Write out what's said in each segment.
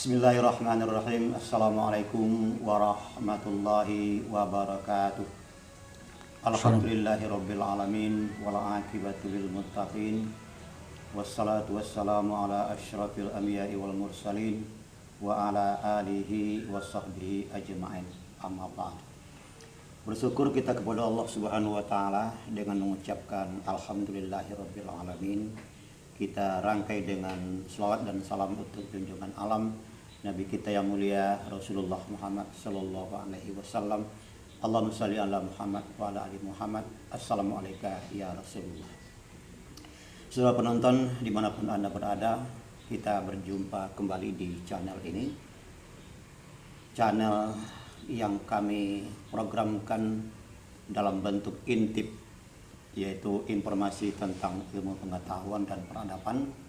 Bismillahirrahmanirrahim. Assalamualaikum warahmatullahi wabarakatuh. Alhamdulillahirabbil alamin wal aqibatu lil muttaqin. Wassalatu wassalamu ala asyrafil anbiya'i wal mursalin wa ala alihi washabbihi ajma'in. Amma ba'd. Bersyukur kita kepada Allah Subhanahu wa taala dengan mengucapkan alhamdulillahirabbil alamin. Kita rangkai dengan selawat dan salam untuk junjungan alam Nabi kita yang mulia Rasulullah Muhammad sallallahu alaihi wasallam. Allahumma shalli ala Muhammad wa ala ali Muhammad. Assalamualaikum ya Rasulullah. Saudara penonton dimanapun Anda berada, kita berjumpa kembali di channel ini, channel yang kami programkan dalam bentuk intip, yaitu informasi tentang ilmu pengetahuan dan peradaban.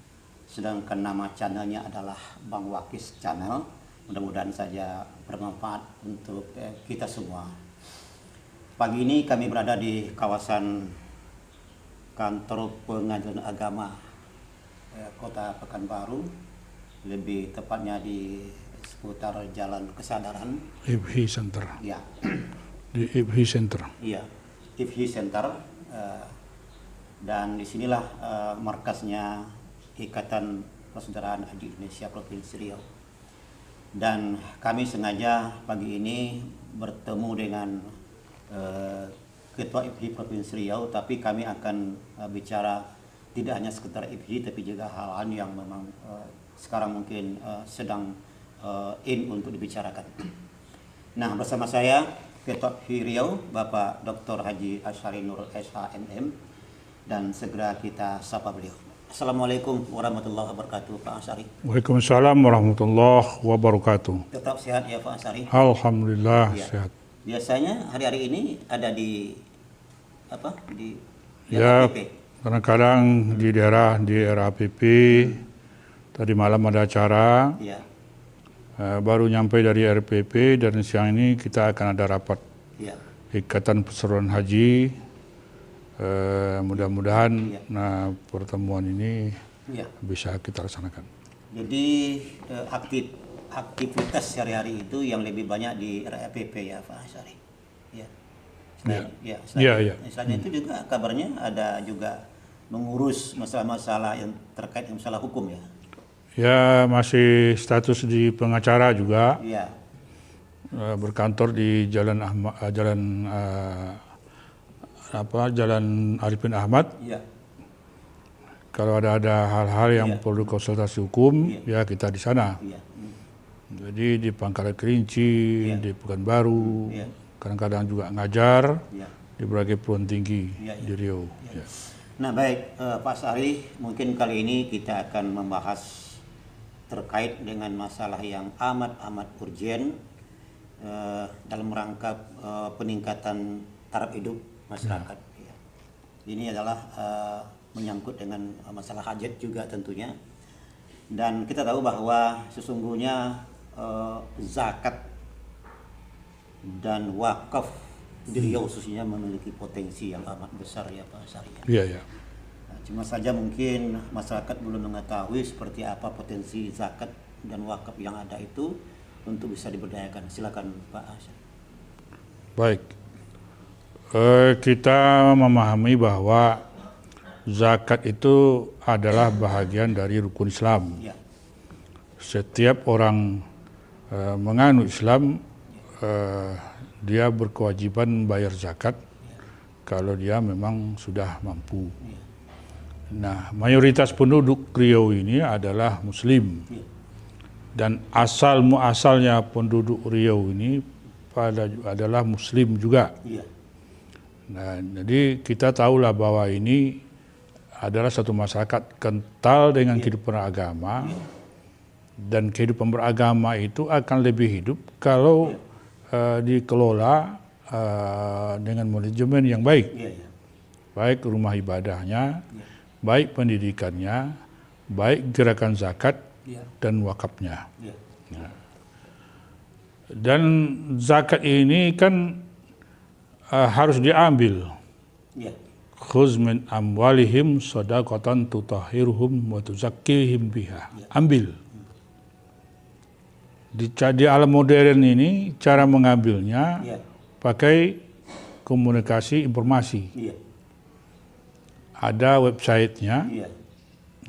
Sedangkan nama channelnya adalah Bang Wakis Channel. Mudah-mudahan saja bermanfaat untuk kita semua. Pagi ini kami berada di kawasan kantor pengadilan agama Kota Pekanbaru, lebih tepatnya di seputar Jalan Kesadaran. IPHI Center. Ya. Di IPHI Center. Iya, IPHI Center. Dan disinilah markasnya Ikatan Persaudaraan Haji Indonesia Provinsi Riau. Dan kami sengaja pagi ini bertemu dengan Ketua IPHI Provinsi Riau, tapi kami akan bicara tidak hanya sekitar IPHI, tapi juga hal-hal yang memang sekarang mungkin sedang in untuk dibicarakan. Nah, bersama saya Ketua IPHI Riau, Bapak Dr. Haji Asyari Nur SHMM, dan segera kita sapa beliau. Assalamualaikum warahmatullahi wabarakatuh, Pak Asyari. Waalaikumsalam warahmatullahi wabarakatuh. Tetap sehat ya Pak Asyari? Alhamdulillah Ya. sehat. Biasanya hari-hari ini ada di apa? Di Ya, RAPP. kadang-kadang di daerah APP. Tadi malam ada acara. Ya. Baru nyampe dari RPP dan siang ini kita akan ada rapat Ya. Ikatan Persaudaraan Haji. Mudah-mudahan Ya. pertemuan ini Ya. bisa kita laksanakan. Jadi aktivitas sehari-hari itu yang lebih banyak di RAPP ya Pak Asyari. Ya. Selain itu juga kabarnya ada juga mengurus masalah-masalah yang terkait dengan masalah hukum ya. Ya, masih status di pengacara juga. Ya. Berkantor di Jalan Arifin Ahmad. Ya. Kalau ada hal-hal yang Ya. perlu konsultasi hukum, ya kita di sana. Ya. Jadi di Pangkalan Kerinci, Ya. di Pekanbaru, Ya. kadang-kadang juga ngajar Ya. di berbagai perguruan tinggi Ya. di Riau. Ya. Ya. Nah baik Pak Sari, mungkin kali ini kita akan membahas terkait dengan masalah yang amat urgen dalam rangka peningkatan taraf hidup masyarakat. Ya. Ini adalah menyangkut dengan masalah hajat juga tentunya. Dan kita tahu bahwa sesungguhnya zakat dan wakaf di Riau khususnya memiliki potensi yang amat besar ya Pak Sari. Iya, ya. Nah, cuma saja mungkin masyarakat belum mengetahui seperti apa potensi zakat dan wakaf yang ada itu untuk bisa diberdayakan. Silakan Pak Asyari. Baik. Kita memahami bahwa zakat itu adalah bahagian dari rukun Islam. Ya. Setiap orang menganut Islam, dia berkewajiban bayar zakat kalau dia memang sudah mampu. Nah, mayoritas penduduk Riau ini adalah Muslim. Dan muasalnya penduduk Riau ini adalah Muslim juga. Iya. Nah, jadi kita tahulah bahwa ini adalah satu masyarakat kental dengan kehidupan agama, dan kehidupan beragama itu akan lebih hidup kalau dikelola dengan manajemen yang baik. Iya, iya. Baik rumah ibadahnya, baik pendidikannya, baik gerakan zakat dan wakafnya. Iya. Nah, dan zakat ini kan harus diambil. Iya. Khuz min amwalihim shadaqatan tutahhiruhum wa tuzakkihim biha. Ambil. Di alam modern ini cara mengambilnya Iya. pakai komunikasi informasi. Iya. Ada websitenya, Iya.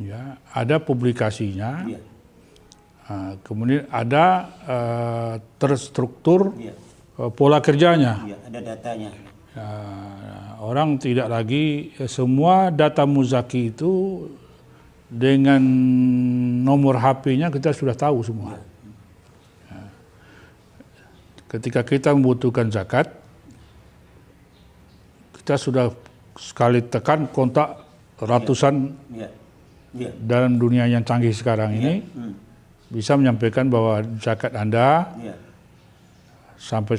ya, ada publikasinya, Iya. kemudian ada terstruktur Iya. pola kerjanya. Iya, ada datanya. Orang tidak lagi semua data Muzaki itu dengan nomor HP-nya kita sudah tahu semua. Ketika kita membutuhkan zakat, kita sudah sekali tekan kontak ratusan Iya. Iya. dalam dunia yang canggih sekarang ini bisa menyampaikan bahwa zakat Anda Iya.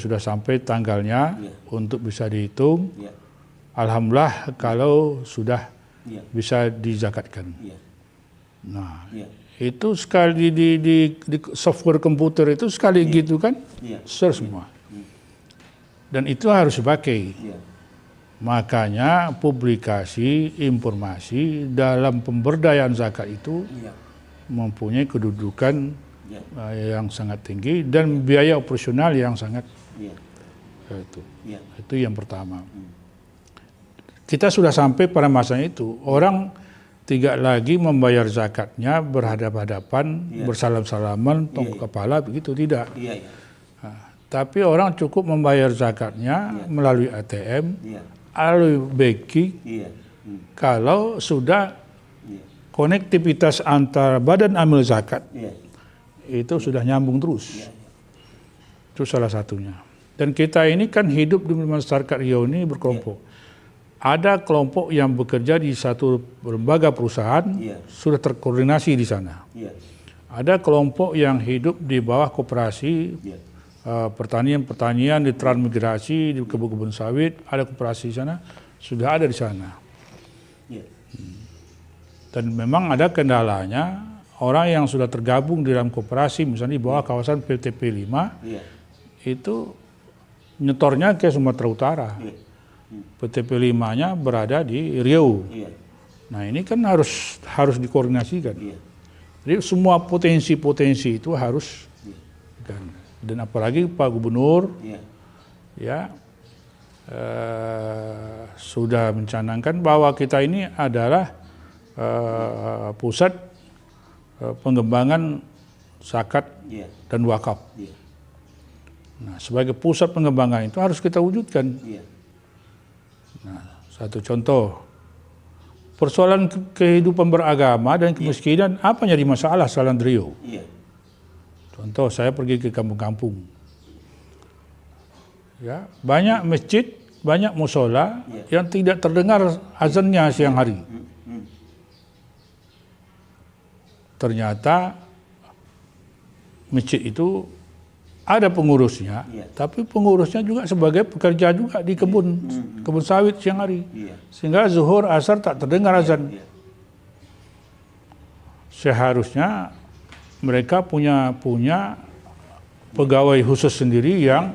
sudah sampai tanggalnya Iya. untuk bisa dihitung. Iya. Alhamdulillah kalau sudah Iya. bisa dizakatkan. Iya. Nah, Iya. itu sekali di software komputer itu sekali gitu kan, Iya. share semua. Dan itu harus dipakai. Iya. Makanya publikasi informasi dalam pemberdayaan zakat itu Iya. mempunyai kedudukan Iya. yang sangat tinggi dan biaya operasional yang sangat Iya. itu. Iya. Itu yang pertama. Kita sudah sampai pada masa itu, orang tidak lagi membayar zakatnya berhadap-hadapan, bersalam-salaman, tongkat kepala, begitu, tidak. Iya. Iya. Tapi orang cukup membayar zakatnya melalui ATM, Iya. melalui BEKI, Iya. kalau sudah Iya. konektivitas antara badan amil zakat, Iya. itu sudah nyambung terus. Itu salah satunya. Dan kita ini kan hidup di masyarakat Riau ini berkelompok. Ada kelompok yang bekerja di satu lembaga perusahaan, sudah terkoordinasi di sana. Iya. Ada kelompok yang hidup di bawah koperasi, Iya. pertanian di transmigrasi, di kebun-kebun sawit, ada koperasi di sana, sudah ada di sana. Iya. Dan memang ada kendalanya, orang yang sudah tergabung di dalam koperasi, misalnya di bawah kawasan PTP 5, Iya. itu nyetornya ke Sumatera Utara. Iya. PTP 5-nya berada di Riau. Iya. Nah ini kan harus dikoordinasikan. Iya. Jadi semua potensi-potensi itu harus kan. Dan apalagi Pak Gubernur Iya. ya sudah mencanangkan bahwa kita ini adalah pusat pengembangan zakat Iya. dan wakaf. Iya. Nah, sebagai pusat pengembangan itu harus kita wujudkan. Iya. Satu contoh, persoalan kehidupan beragama dan kemiskinan apa yang jadi masalah Salan Riau? Iya. Contoh, saya pergi ke kampung-kampung. Ya, banyak masjid, banyak musola yang tidak terdengar azannya siang hari. Ternyata masjid itu ada pengurusnya, tapi pengurusnya juga sebagai pekerja juga di kebun sawit siang hari. Sehingga zuhur, asar tak terdengar azan. Seharusnya mereka punya pegawai khusus sendiri yang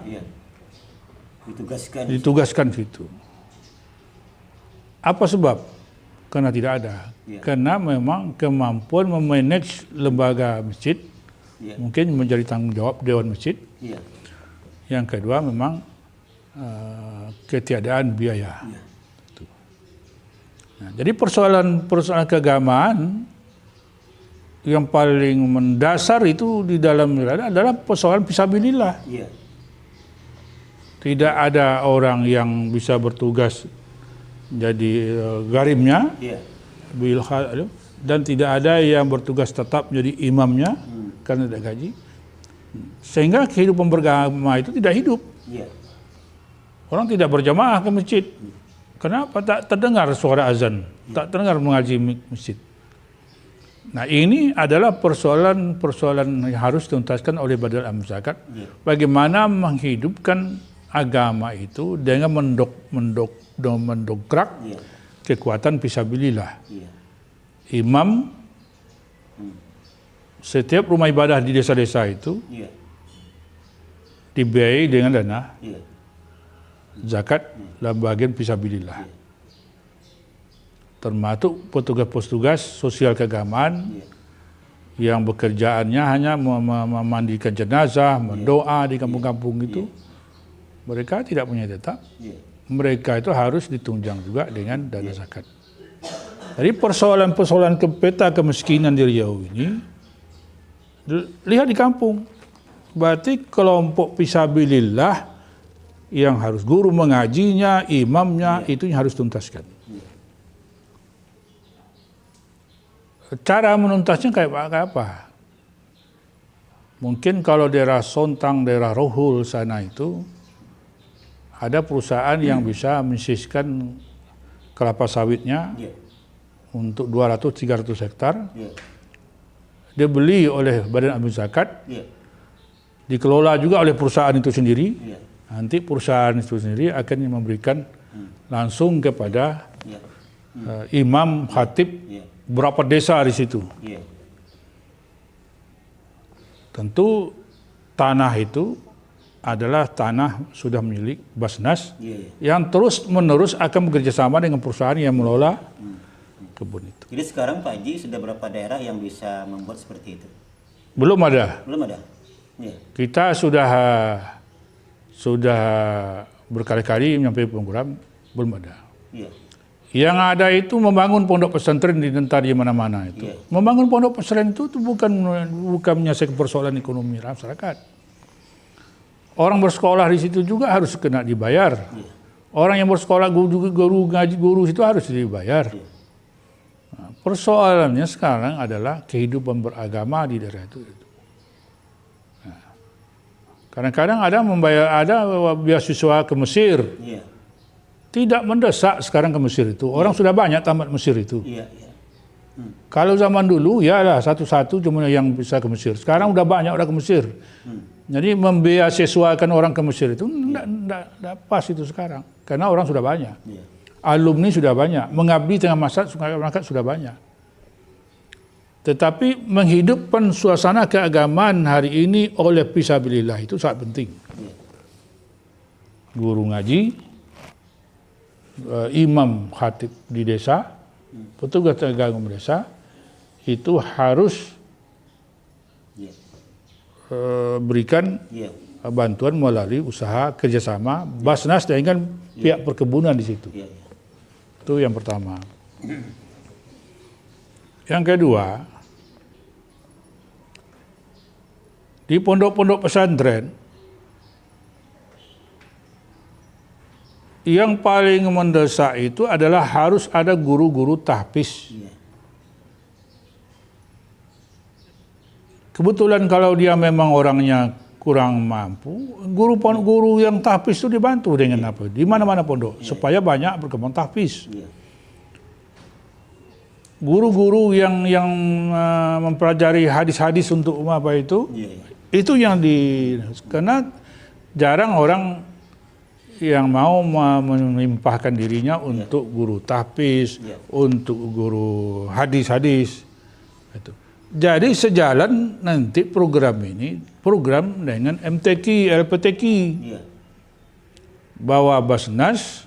ditugaskan situ. Apa sebab? Karena tidak ada. Karena memang kemampuan memanage lembaga masjid mungkin menjadi tanggung jawab Dewan Masjid. Yang kedua memang ketiadaan biaya. Nah, jadi persoalan keagamaan yang paling mendasar itu di dalam adalah persoalan fisabilillah. Tidak ada orang yang bisa bertugas jadi garimnya, dan tidak ada yang bertugas tetap menjadi imamnya karena tidak gaji. Sehingga kehidupan beragama itu tidak hidup. Orang tidak berjamaah ke masjid. Kenapa? Tak terdengar suara azan, tak terdengar mengaji masjid. Nah, ini adalah persoalan yang harus dituntaskan oleh Badan Amil Zakat. Bagaimana menghidupkan agama itu dengan mendongkrak kekuatan fisabilillah. Imam setiap rumah ibadah di desa-desa itu dibiayai dengan dana zakat dalam bagian fisabilillah. Termasuk petugas-petugas sosial keagamaan yang bekerjaannya hanya memandikan jenazah, mendoa di kampung-kampung itu, mereka tidak punya tetap. Mereka itu harus ditunjang juga dengan dana zakat. Jadi persoalan-persoalan peta kemiskinan di Riau ini, lihat di kampung. Berarti kelompok fisabilillah yang harus guru mengajinya, imamnya, itu yang harus tuntaskan. Cara menuntasnya kayak apa? Mungkin kalau daerah Sontang, daerah Rohul sana itu, ada perusahaan yang bisa mensiskan kelapa sawitnya untuk 200-300 hektar. Dia beli oleh Badan Amil Zakat, dikelola juga oleh perusahaan itu sendiri. Nanti perusahaan itu sendiri akan memberikan langsung kepada imam, khatib, berapa desa di situ. Tentu tanah itu adalah tanah sudah milik Basnas yang terus-menerus akan bekerjasama dengan perusahaan yang mengelola kebun itu. Jadi sekarang Pak Haji sudah berapa daerah yang bisa membuat seperti itu? Belum ada. Belum ada. Kita sudah berkali-kali menyampaikan program, belum ada. Yang ada itu membangun pondok pesantren di mana-mana itu. Membangun pondok pesantren itu bukan menyelesaikan persoalan ekonomi masyarakat. Orang bersekolah di situ juga harus kena dibayar. Orang yang bersekolah guru ngaji guru itu harus dibayar. Nah, persoalannya sekarang adalah kehidupan beragama di daerah itu. Nah, kadang-kadang ada beasiswa ke Mesir. Tidak mendesak sekarang ke Mesir itu. Orang sudah banyak tamat Mesir itu. Kalau zaman dulu ya lah satu-satu cuma yang bisa ke Mesir. Sekarang udah banyak udah ke Mesir. Jadi membeasiswakan orang ke Mesir itu tidak pas itu sekarang. Karena orang sudah banyak. Alumni sudah banyak. Mengabdi tengah masyarakat sudah banyak. Tetapi menghidupkan suasana keagamaan hari ini oleh fisabilillah itu sangat penting. Guru ngaji, imam khatib di desa, petugas agama desa, itu harus berikan bantuan melalui usaha kerjasama Basnas dengan pihak perkebunan di situ. Itu yang pertama. Yang kedua, di pondok-pondok pesantren yang paling mendesak itu adalah harus ada guru-guru tahfiz. Kebetulan kalau dia memang orangnya kurang mampu, guru yang tahfiz itu dibantu dengan apa? Di mana-mana pondok supaya banyak berkembang tahfiz. Guru-guru yang mempelajari hadis-hadis untuk apa itu yang karena jarang orang yang mau melimpahkan dirinya untuk guru tahfiz, untuk guru hadis-hadis. Itu. Jadi sejalan nanti program ini, program dengan MTQ, LPTQ, bahwa Basnas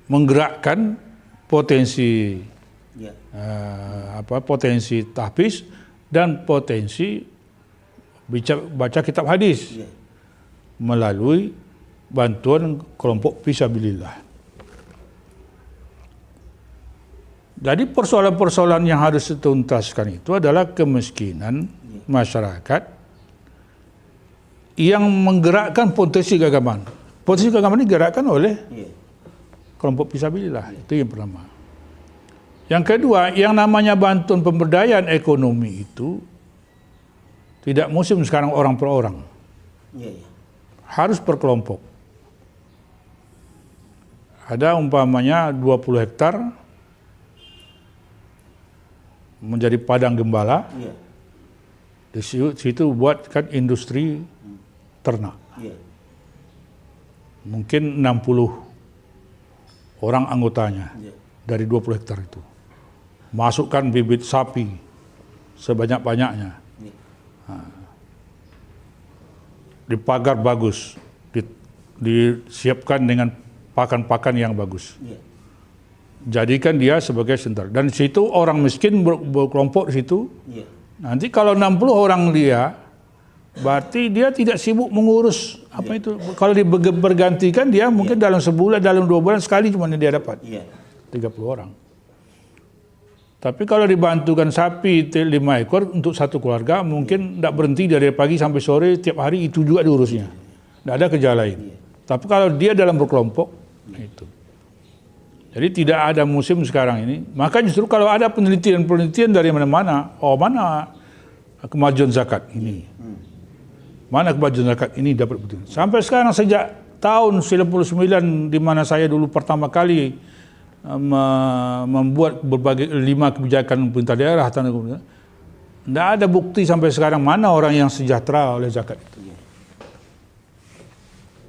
menggerakkan potensi potensi tahfiz dan potensi baca kitab hadis melalui bantuan kelompok fisabilillah. Jadi persoalan-persoalan yang harus dituntaskan itu adalah kemiskinan masyarakat yang menggerakkan potensi keagamaan. Potensi keagamaan ini digerakkan oleh kelompok fisabilillah. Itu yang pertama. Yang kedua, yang namanya bantuan pemberdayaan ekonomi itu tidak musim sekarang orang per orang. Harus per kelompok. Ada umpamanya 20 hektar menjadi padang gembala, di situ buatkan industri ternak. Mungkin 60 orang anggotanya dari 20 hektar itu. Masukkan bibit sapi sebanyak-banyaknya. Dipagar bagus, disiapkan dengan pakan-pakan yang bagus. jadikan dia sebagai sentral. Dan di situ orang miskin berkelompok di situ. Iya. Nanti kalau 60 orang dia, berarti dia tidak sibuk mengurus apa itu. Kalau bergantikan dia mungkin dalam sebulan, dalam 2 bulan sekali cuma dia dapat. Iya. 30 orang. Tapi kalau dibantukan sapi 5 ekor untuk satu keluarga, mungkin tidak berhenti dari pagi sampai sore, tiap hari itu juga diurusnya. Tidak ada kerja lain. Tapi kalau dia dalam berkelompok, itu. Jadi tidak ada musim sekarang ini. Maka justru kalau ada penelitian-penelitian dari mana-mana, mana kemajuan zakat ini. Mana kemajuan zakat ini dapat betul. Sampai sekarang sejak tahun 99 di mana saya dulu pertama kali membuat berbagai 5 kebijakan pemerintah daerah, tidak ada bukti sampai sekarang mana orang yang sejahtera oleh zakat itu.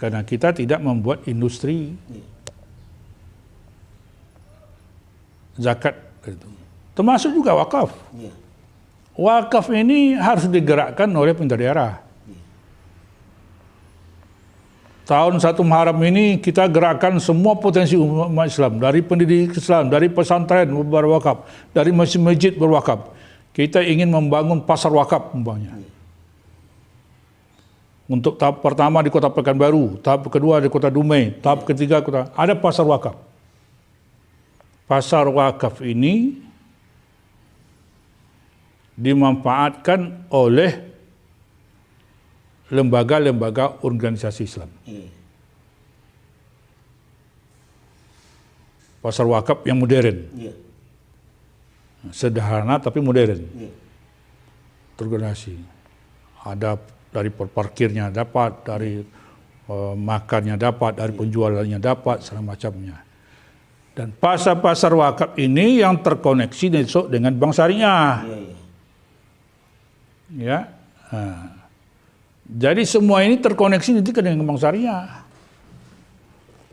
Karena kita tidak membuat industri zakat itu. Termasuk juga wakaf. Wakaf ini harus digerakkan oleh pemerintah daerah. Tahun 1 Muharram ini kita gerakkan semua potensi umat Islam, dari pendidik Islam, dari pesantren berwakaf, dari masjid-masjid berwakaf. Kita ingin membangun pasar wakaf umpamanya. Untuk tahap pertama di Kota Pekanbaru, tahap kedua di Kota Dumai, tahap ketiga ada pasar wakaf. Pasar wakaf ini dimanfaatkan oleh lembaga-lembaga organisasi Islam. Pasar wakaf yang modern. Sederhana tapi modern. Terorganisasi. Ada dari parkirnya dapat, dari makannya dapat, dari penjualannya dapat, segala macamnya. Dan pasar-pasar wakaf ini yang terkoneksi besok dengan bank syariah. Ya. Jadi semua ini terkoneksi nanti dengan bank syariah.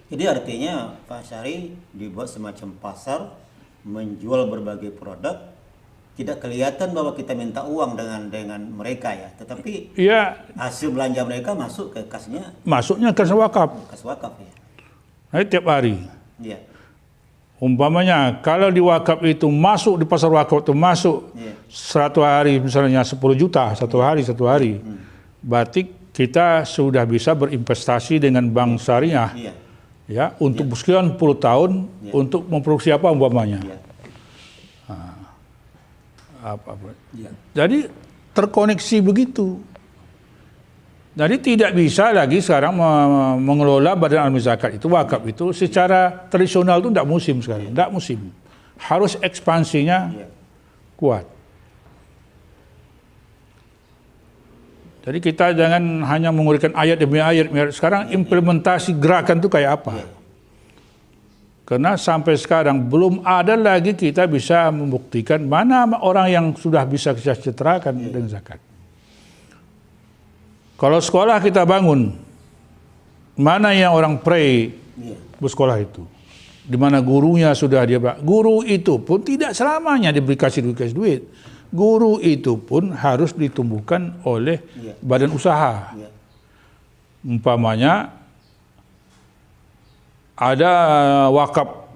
Jadi artinya Pak Syari dibuat semacam pasar, menjual berbagai produk, tidak kelihatan bahwa kita minta uang dengan mereka ya, tetapi hasil belanja mereka masuk ke kasnya. Masuknya ke kas wakaf. Kas wakaf ya. Nah, tiap hari. Iya. Umpamanya kalau di wakaf itu masuk, di pasar wakaf itu masuk 100 hari misalnya 10 juta satu hari. Berarti kita sudah bisa berinvestasi dengan bank syariah, ya, untuk sekian puluh tahun untuk memproduksi apa umpamanya. Jadi terkoneksi begitu. Jadi tidak bisa lagi sekarang mengelola badan al zakat itu, wakaf itu secara tradisional itu tidak musim sekarang, tidak musim. Harus ekspansinya kuat. Jadi kita jangan hanya menguraikan ayat demi ayat. Sekarang implementasi gerakan itu kayak apa? Karena sampai sekarang belum ada lagi kita bisa membuktikan mana orang yang sudah bisa kita sejahterakan dengan zakat. Kalau sekolah kita bangun, mana yang orang pray bersekolah itu? Di mana gurunya sudah dia, guru itu pun tidak selamanya dikasih duit. Guru itu pun harus ditumbuhkan oleh badan usaha. Umpamanya ada wakaf,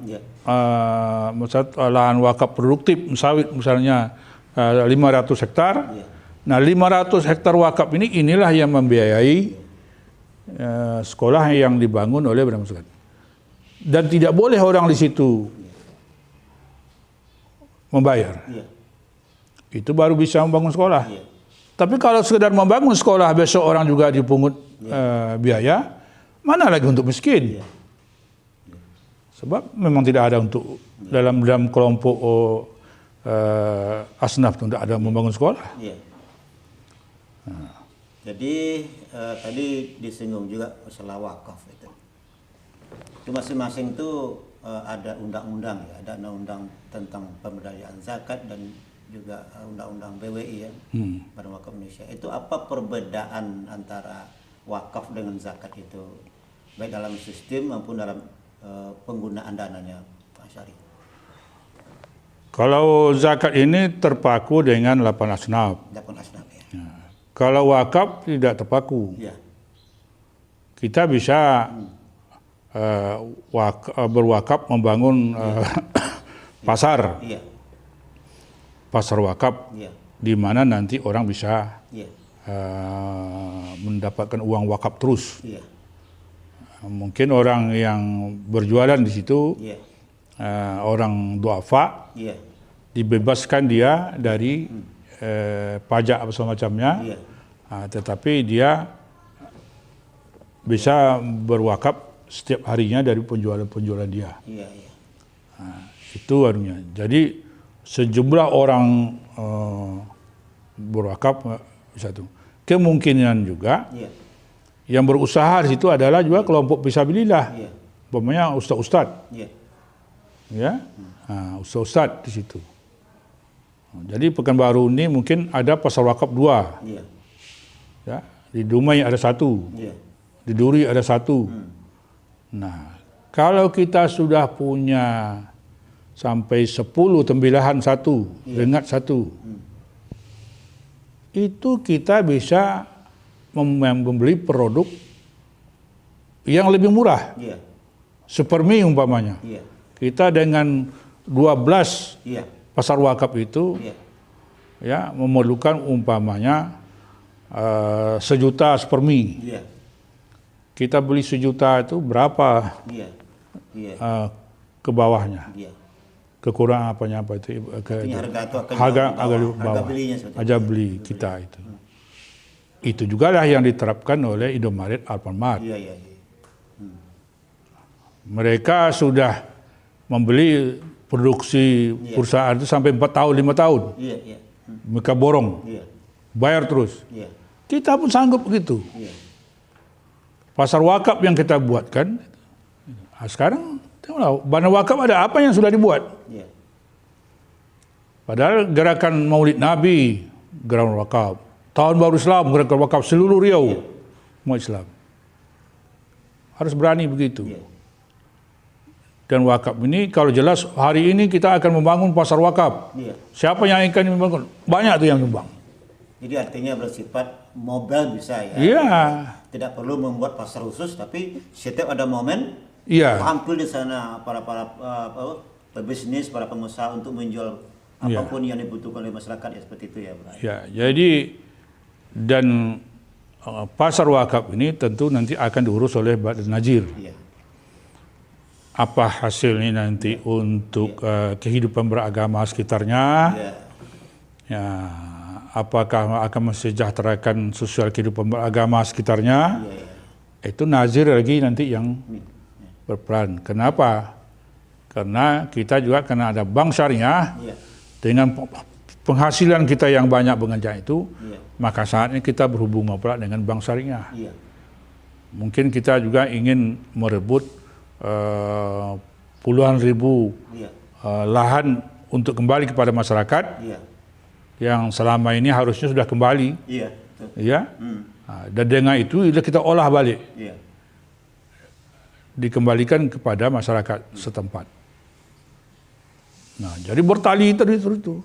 lahan wakaf produktif sawit misalnya 500 hektar. Nah 500 hektar wakaf inilah yang membiayai sekolah yang dibangun oleh badan usaha. Dan tidak boleh orang di situ membayar. Itu baru bisa membangun sekolah. Tapi kalau sekedar membangun sekolah besok orang juga dipungut biaya, mana lagi untuk miskin? Sebab memang tidak ada untuk dalam kelompok asnaf itu tidak ada membangun sekolah. Jadi tadi disinggung juga masalah wakaf itu. Itu masing-masing itu ada undang-undang ya, ada undang-undang tentang pemberdayaan zakat dan juga undang-undang BWI ya, Badan Wakaf Indonesia. Itu apa perbedaan antara wakaf dengan zakat itu, baik dalam sistem maupun dalam penggunaan dananya, Pak Syari? Kalau zakat ini terpaku dengan 8 asnaf. 8 asnaf ya. Kalau wakaf tidak terpaku. Kita bisa berwakaf membangun pasar, Iya. pasar wakaf, Iya. di mana nanti orang bisa Iya. mendapatkan uang wakaf terus. Iya. Mungkin orang yang berjualan di situ, Iya. orang duafa, Iya. dibebaskan dia dari pajak apa semacamnya, Iya. tetapi dia bisa berwakaf setiap harinya dari penjualan-penjualan dia. Iya. Iya. Itu artinya. Jadi sejumlah orang berwakaf bisa itu. Kemungkinan juga Iya. yang berusaha di situ adalah juga kelompok fisabilillah. Iya. Umpamanya ustaz-ustaz, Iya. ya, ustaz-ustaz di situ. Jadi Pekanbaru ini mungkin ada pasar wakaf 2, Iya. ya. Di Dumai ada 1, Iya. di Duri ada 1. Nah, kalau kita sudah punya sampai 10 tembilahan 1, rengat 1, itu kita bisa membeli produk yang lebih murah, Iya. sepermi umpamanya. Iya. Kita dengan 12 Iya. pasar wakaf itu, Iya. ya, memerlukan umpamanya 1.000.000 sepermi. Iya. Kita beli 1.000.000 itu berapa Iya. Iya. ke bawahnya? Iya. Kekurangan apa itu? Artinya harga itu akan harga jauh di bawah. di Harga bawah. belinya seperti Harga beli kita itu. Itu juga lah yang diterapkan oleh Indomaret Alfamart. Iya. Iya. Iya. Mereka sudah membeli produksi perusahaan itu sampai 4 tahun, 5 tahun. Iya. Iya. Mereka borong, Iya. bayar terus. Iya. Kita pun sanggup begitu. Iya. Pasar wakaf yang kita buatkan, sekarang tengoklah, Bana Wakaf ada apa yang sudah dibuat? Iya. Padahal gerakan Maulid Nabi, gerakan wakaf. Tahun Baru Islam, gerakan wakaf seluruh Riau, umat Islam. Harus berani begitu. Iya. Dan wakaf ini kalau jelas hari ini kita akan membangun pasar wakaf. Iya. Siapa yang akan membangun? Banyak tuh yang nyumbang. Jadi artinya bersifat mobile bisa ya. Iya. Tidak perlu membuat pasar khusus, tapi setiap ada momen Iya. tampil di sana para pebisnis, para pengusaha untuk menjual apapun yang dibutuhkan oleh masyarakat ya, seperti itu ya, Bro. Ya, jadi dan pasar wakaf ini tentu nanti akan diurus oleh Badan Najir. Iya. Apa hasilnya nanti untuk kehidupan beragama sekitarnya? Iya. Ya, apakah akan mensejahterakan sosial kehidupan beragama sekitarnya? Iya. Itu Nazir lagi nanti yang berperan. Kenapa? Karena kita juga karena ada bank syariah, Iya. dengan penghasilan kita yang banyak bekerja itu, Iya. maka saatnya kita berhubungan pula dengan bank syariah. Iya. Mungkin kita juga ingin merebut puluhan ribu Iya. lahan untuk kembali kepada masyarakat Iya. yang selama ini harusnya sudah kembali, Iya. Betul. ya. Dan dengan itu kita olah balik, Iya. dikembalikan kepada masyarakat setempat. Nah, jadi bertali terus itu.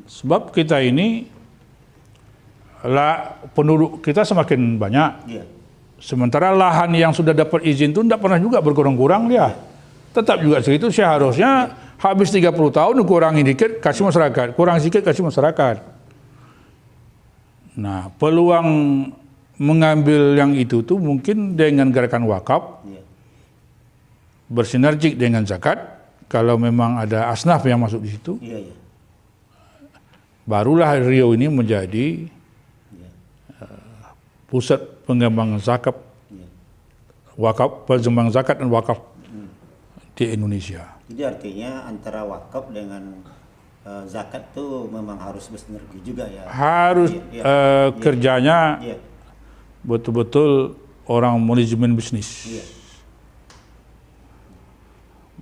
Sebab kita ini penduduk kita semakin banyak. Iya. Sementara lahan yang sudah dapat izin itu tidak pernah juga berkurang-kurang dia. Tetap juga segitu, seharusnya habis 30 tahun kurangi dikit kasih masyarakat, kurang sedikit kasih masyarakat. Nah, peluang mengambil yang itu tuh mungkin dengan gerakan wakaf, Iya. bersinergik dengan zakat. Kalau memang ada asnaf yang masuk di situ, Iya. Iya. barulah Riau ini menjadi Iya. pusat pengembangan zakat, Iya. wakaf, pengembangan zakat dan wakaf di Indonesia. Jadi artinya antara wakaf dengan zakat itu memang harus bersinergi juga ya. Harus Iya. kerjanya Iya. betul-betul orang manajemen bisnis, Iya.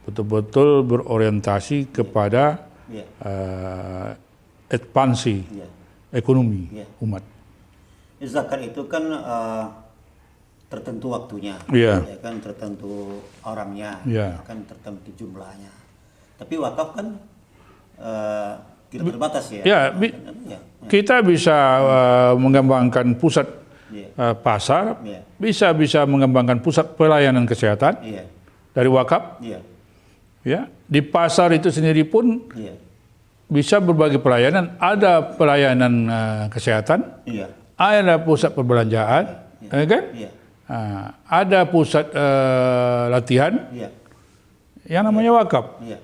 betul-betul berorientasi kepada Iya. ekspansi Iya. ekonomi Iya. umat. Zakat itu kan tertentu waktunya, Iya. ya kan, tertentu orangnya, Iya. kan tertentu jumlahnya. Tapi wakaf kan tidak terbatas ya. Ya, Ya. kita bisa mengembangkan pusat Iya. pasar, Iya. bisa mengembangkan pusat pelayanan kesehatan Iya. dari wakaf, Iya. Ya, di pasar itu sendiri pun Iya. bisa berbagai pelayanan. Ada pelayanan kesehatan, Iya. ada pusat perbelanjaan, ya kan? Iya. Ada pusat latihan Iya. yang namanya wakaf. Iya.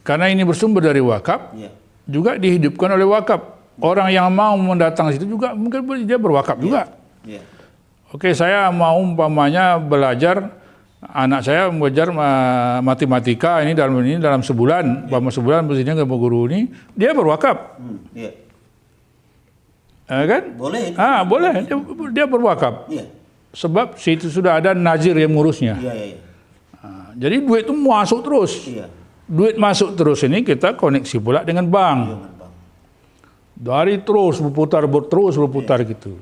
Karena ini bersumber dari wakaf, Iya. juga dihidupkan oleh wakaf. Orang yang mau mendatang situ juga mungkin dia berwakaf juga. Iya. Oke, saya mau umpamanya belajar, anak saya belajar matematika dalam sebulan, umpama sebulan mestinya ke guru ini, dia berwakaf. Iya. Kan? Boleh. Boleh, dia berwakaf. Iya. Sebab situ sudah ada nazir yang ngurusnya. Iya, iya, iya. Jadi duit itu masuk terus. Iya. Duit masuk terus ini kita koneksi pula dengan bank. Jangan, Bang. Dari terus berputar gitu.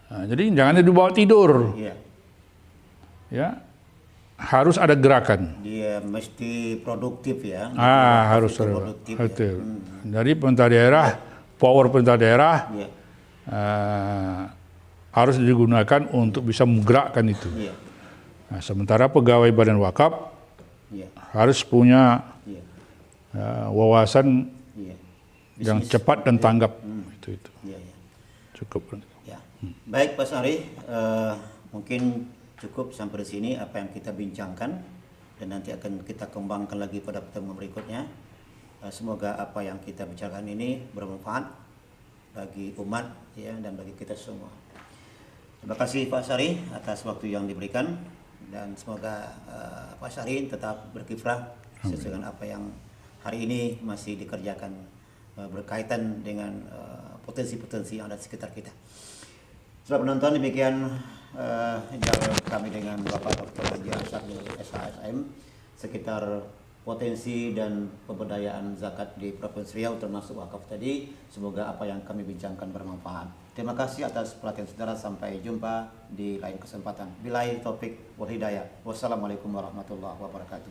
Jadi jangan dibawa tidur. Iya. Ya, harus ada gerakan. Dia mesti produktif ya. Harus Mesti ada. produktif. Ya. Betul. Dari pemerintah daerah, power pemerintah daerah Iya. harus digunakan untuk bisa menggerakkan itu. Iya. Nah, sementara pegawai badan wakaf Iya. harus punya Iya. wawasan Iya. yang cepat dan tanggap. Itu. Iya, iya. Cukup. Ya. Baik Pak Sari, mungkin cukup sampai di sini apa yang kita bincangkan dan nanti akan kita kembangkan lagi pada pertemuan berikutnya. Semoga apa yang kita bicarakan ini bermanfaat bagi umat ya dan bagi kita semua. Terima kasih Pak Sari atas waktu yang diberikan dan semoga Pak Sari tetap berkiprah sesuai dengan apa yang hari ini masih dikerjakan berkaitan dengan potensi-potensi yang ada di sekitar kita. Setelah penonton, demikian dialog kami dengan Bapak Dr. Haji Arsyadil SHSM sekitar potensi dan pemberdayaan zakat di Provinsi Riau termasuk wakaf tadi. Semoga apa yang kami bincangkan bermanfaat. Terima kasih atas perhatian saudara. Sampai jumpa di lain kesempatan. Billahi taufik wal hidayah. Wassalamualaikum warahmatullahi wabarakatuh.